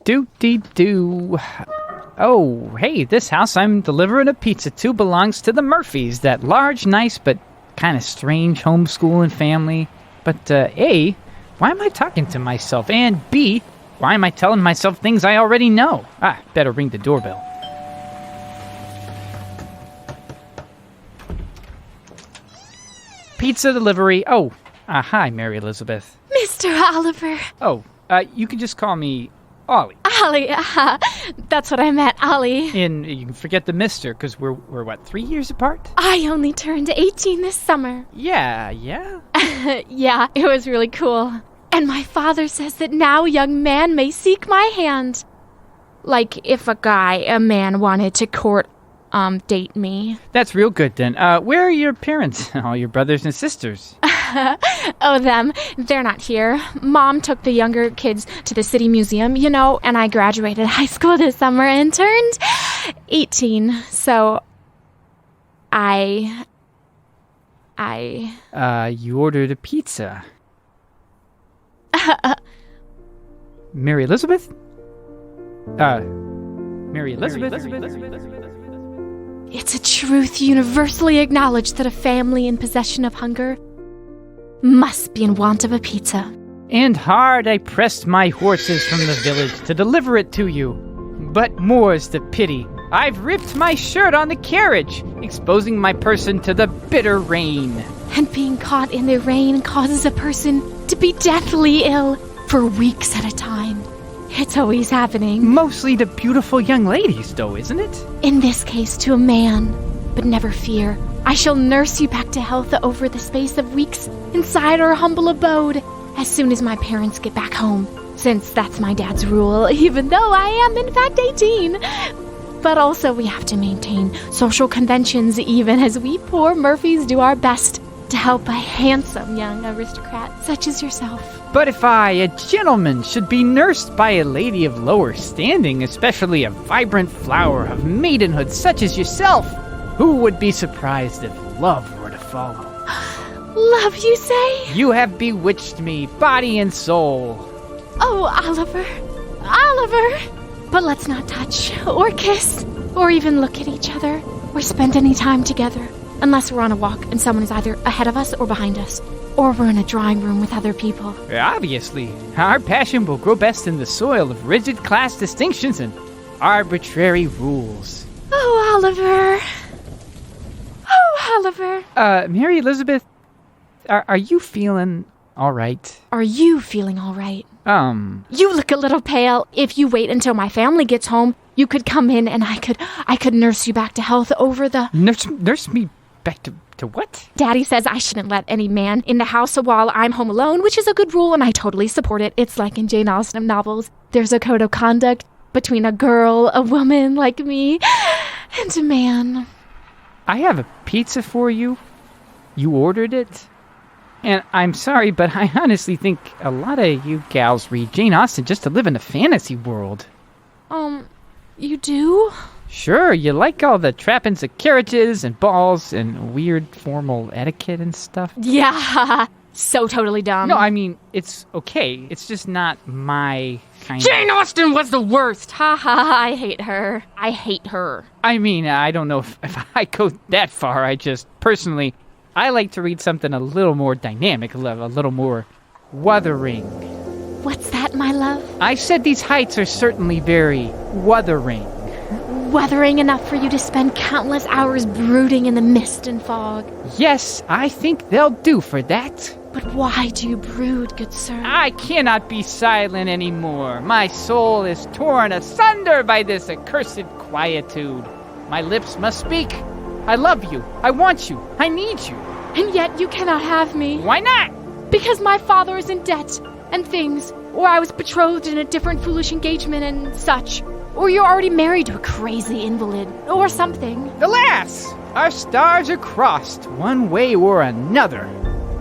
Do-de-do. Oh, hey, this house I'm delivering a pizza to belongs to the Murphys, that large, nice, but kind of strange homeschooling family. But, A, why am I talking to myself? And B, why am I telling myself things I already know? Better ring the doorbell. Pizza delivery. Oh, hi, Mary Elizabeth. Mr. Oliver. Oh, you can just call me Ollie. Ollie, that's what I meant, Ollie. And you can forget the mister, because we're what, 3 years apart? I only turned 18 this summer. Yeah? Yeah, it was really cool. And my father says that now a young man may seek my hand. Like if a man wanted to date me. That's real good then. Where are your parents? All your brothers and sisters? Oh, them. They're not here. Mom took the younger kids to the city museum, and I graduated high school this summer and turned 18. So You ordered a pizza. Mary Elizabeth? Mary Elizabeth? It's a truth universally acknowledged that a family in possession of hunger must be in want of a pizza. And hard I pressed my horses from the village to deliver it to you. But more's the pity. I've ripped my shirt on the carriage, exposing my person to the bitter rain. And being caught in the rain causes a person to be deathly ill for weeks at a time. It's always happening. Mostly to beautiful young ladies, though, isn't it? In this case, to a man. But never fear. I shall nurse you back to health over the space of weeks inside our humble abode as soon as my parents get back home, since that's my dad's rule, even though I am in fact 18. But also we have to maintain social conventions even as we poor Murphys do our best to help a handsome young aristocrat such as yourself. But if I, a gentleman, should be nursed by a lady of lower standing, especially a vibrant flower of maidenhood such as yourself, who would be surprised if love were to follow? Love, you say? You have bewitched me, body and soul. Oh, Oliver. But let's not touch, or kiss, or even look at each other, or spend any time together, unless we're on a walk and someone is either ahead of us or behind us, or we're in a drawing room with other people. Obviously, our passion will grow best in the soil of rigid class distinctions and arbitrary rules. Oh, Oliver. Mary Elizabeth, are you feeling all right? Are you feeling all right? You look a little pale. If you wait until my family gets home, you could come in and I could nurse you back to health over the... Nurse me back to what? Daddy says I shouldn't let any man in the house while I'm home alone, which is a good rule, and I totally support it. It's like in Jane Austen novels. There's a code of conduct between a girl, a woman like me, and a man. I have a pizza for you. You ordered it. And I'm sorry, but I honestly think a lot of you gals read Jane Austen just to live in a fantasy world. You do? Sure, you like all the trappings of carriages and balls and weird formal etiquette and stuff. Yeah, so totally dumb. No, I mean, it's okay. It's just not my kind Jane Austen was the worst! Ha ha, I hate her. I mean, I don't know if I go that far. I just, personally, I like to read something a little more dynamic, a little more wuthering. What's that, my love? I said these heights are certainly very wuthering. Wuthering enough for you to spend countless hours brooding in the mist and fog. Yes, I think they'll do for that. But why do you brood, good sir? I cannot be silent anymore. My soul is torn asunder by this accursed quietude. My lips must speak. I love you. I want you. I need you. And yet you cannot have me. Why not? Because my father is in debt and things, or I was betrothed in a different foolish engagement and such, or you're already married to a crazy invalid, or something. Alas! Our stars are crossed one way or another.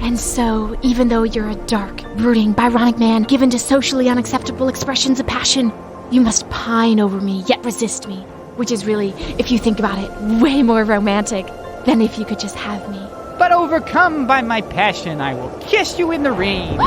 And so, even though you're a dark, brooding, Byronic man given to socially unacceptable expressions of passion, you must pine over me, yet resist me. Which is really, if you think about it, way more romantic than if you could just have me. But overcome by my passion, I will kiss you in the rain.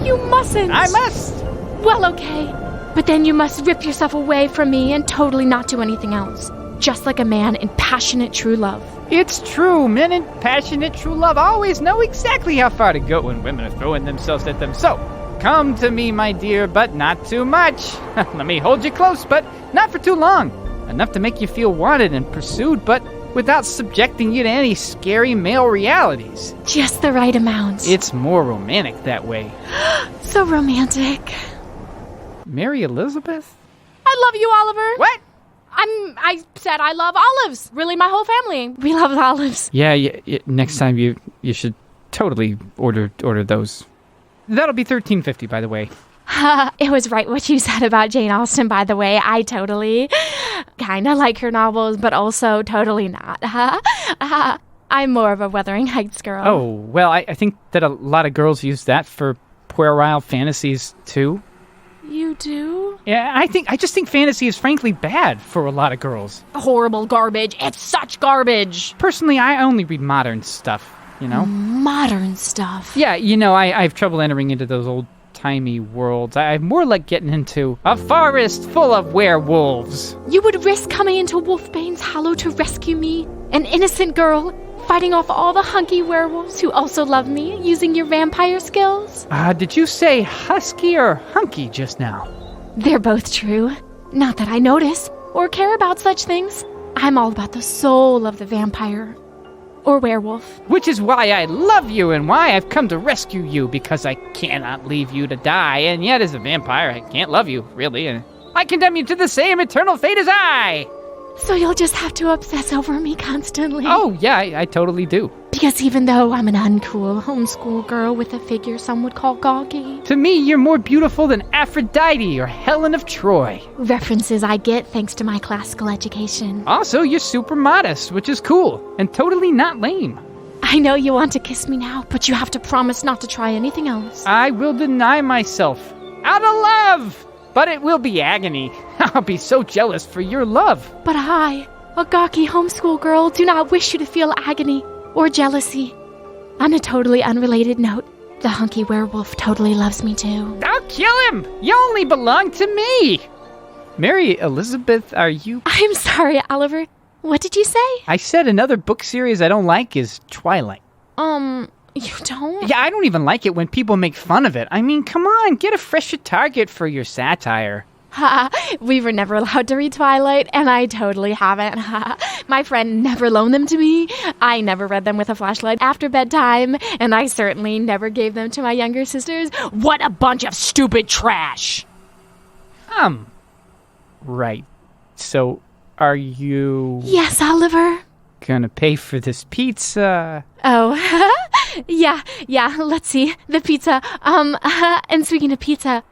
You mustn't! I must! Well, okay. But then you must rip yourself away from me and totally not do anything else. Just like a man in passionate true love. It's true, men in passionate true love always know exactly how far to go when women are throwing themselves at them. So, come to me, my dear, but not too much. Let me hold you close, but not for too long. Enough to make you feel wanted and pursued, but without subjecting you to any scary male realities. Just the right amount. It's more romantic that way. So romantic. Mary Elizabeth? I love you, Oliver. What? I said I love olives. Really, my whole family. We love olives. Yeah, next time you should totally order those. That'll be $13.50, by the way. It was right what you said about Jane Austen, by the way. I totally kind of like her novels, but also totally not. I'm more of a Wuthering Heights girl. Oh, well, I think that a lot of girls use that for puerile fantasies, too. You do? Yeah, I just think fantasy is frankly bad for a lot of girls. Horrible garbage. It's such garbage. Personally, I only read modern stuff, you know? Modern stuff? Yeah, I have trouble entering into those old-timey worlds. I more like getting into a forest full of werewolves. You would risk coming into Wolfbane's Hollow to rescue me? An innocent girl? Fighting off all the hunky werewolves who also love me, using your vampire skills? Did you say husky or hunky just now? They're both true. Not that I notice or care about such things. I'm all about the soul of the vampire. Or werewolf. Which is why I love you and why I've come to rescue you, because I cannot leave you to die, and yet as a vampire I can't love you, really, and I condemn you to the same eternal fate as I! So you'll just have to obsess over me constantly? Oh, yeah, I totally do. Because even though I'm an uncool homeschool girl with a figure some would call gawky... To me, you're more beautiful than Aphrodite or Helen of Troy. References I get thanks to my classical education. Also, you're super modest, which is cool, and totally not lame. I know you want to kiss me now, but you have to promise not to try anything else. I will deny myself. Out of love! But it will be agony. I'll be so jealous for your love. But I, a gawky homeschool girl, do not wish you to feel agony or jealousy. On a totally unrelated note, the hunky werewolf totally loves me too. I'll kill him! You only belong to me! Mary Elizabeth, are you... I'm sorry, Oliver. What did you say? I said another book series I don't like is Twilight. You don't? Yeah, I don't even like it when people make fun of it. I mean, come on, get a fresher target for your satire. We were never allowed to read Twilight, and I totally haven't. My friend never loaned them to me. I never read them with a flashlight after bedtime, and I certainly never gave them to my younger sisters. What a bunch of stupid trash! Right. So, are you... Yes, Oliver? Gonna pay for this pizza? Oh, yeah, let's see. The pizza. And speaking of pizza,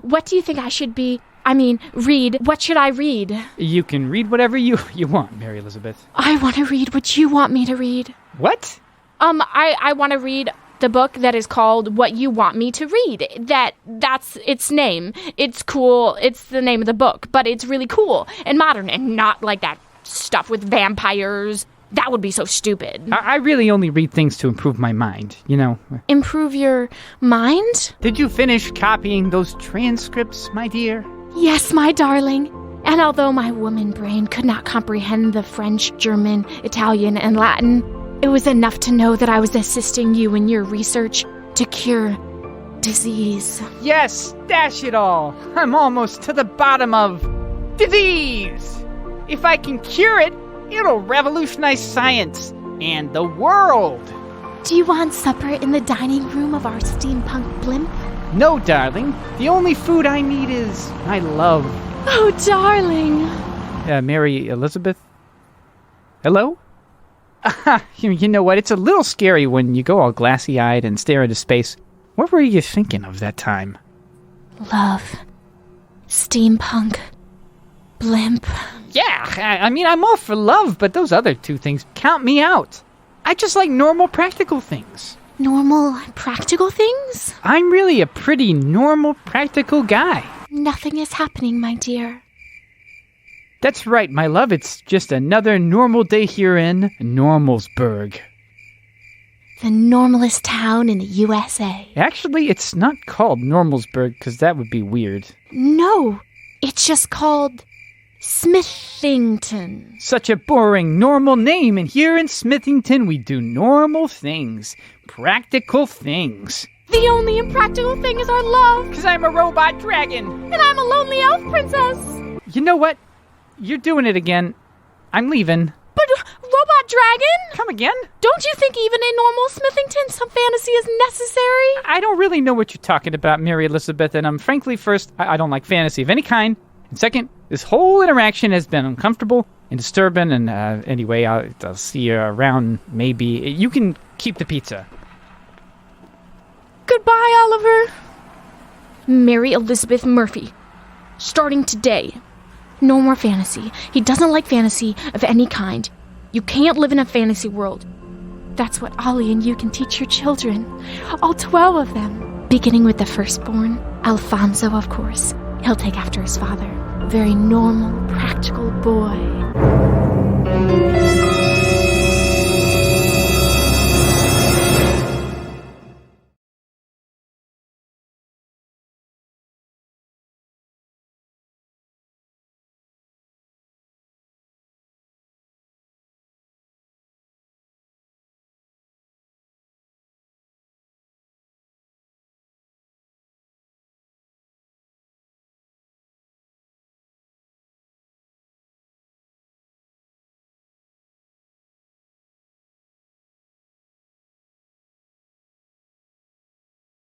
what do you think I should read? What should I read? You can read whatever you want, Mary Elizabeth. I want to read what you want me to read. What? I want to read the book that is called What You Want Me to Read. That's its name. It's cool. It's the name of the book, but it's really cool and modern and not like that stuff with vampires. That would be so stupid. I really only read things to improve my mind, you know. Improve your mind? Did you finish copying those transcripts, my dear? Yes, my darling. And although my woman brain could not comprehend the French, German, Italian, and Latin, it was enough to know that I was assisting you in your research to cure disease. Yes, dash it all. I'm almost to the bottom of disease. If I can cure it, it'll revolutionize science and the world. Do you want supper in the dining room of our steampunk blimp? No, darling. The only food I need is my love. Oh, darling. Mary Elizabeth? Hello? You know what? It's a little scary when you go all glassy-eyed and stare into space. What were you thinking of that time? Love. Steampunk. Blimp. Yeah, I mean, I'm all for love, but those other two things count me out. I just like normal, practical things. Normal, practical things? I'm really a pretty normal, practical guy. Nothing is happening, my dear. That's right, my love. It's just another normal day here in Normalsburg. The normalest town in the USA. Actually, it's not called Normalsburg, because that would be weird. No, It's just called Smithington. Such a boring, normal name, and here in Smithington we do normal things. Practical things. The only impractical thing is our love. 'Cause I'm a robot dragon. And I'm a lonely elf princess. You know what? You're doing it again. I'm leaving. But, robot dragon? Come again? Don't you think even in normal Smithington some fantasy is necessary? I don't really know what you're talking about, Mary Elizabeth, and frankly, first, I don't like fantasy of any kind. And second, this whole interaction has been uncomfortable and disturbing, and anyway, I'll see you around, maybe. You can keep the pizza. Goodbye, Oliver. Mary Elizabeth Murphy. Starting today. No more fantasy. He doesn't like fantasy of any kind. You can't live in a fantasy world. That's what Ollie and you can teach your children. All 12 of them. Beginning with the firstborn, Alfonso, of course. He'll take after his father. Very normal, practical boy.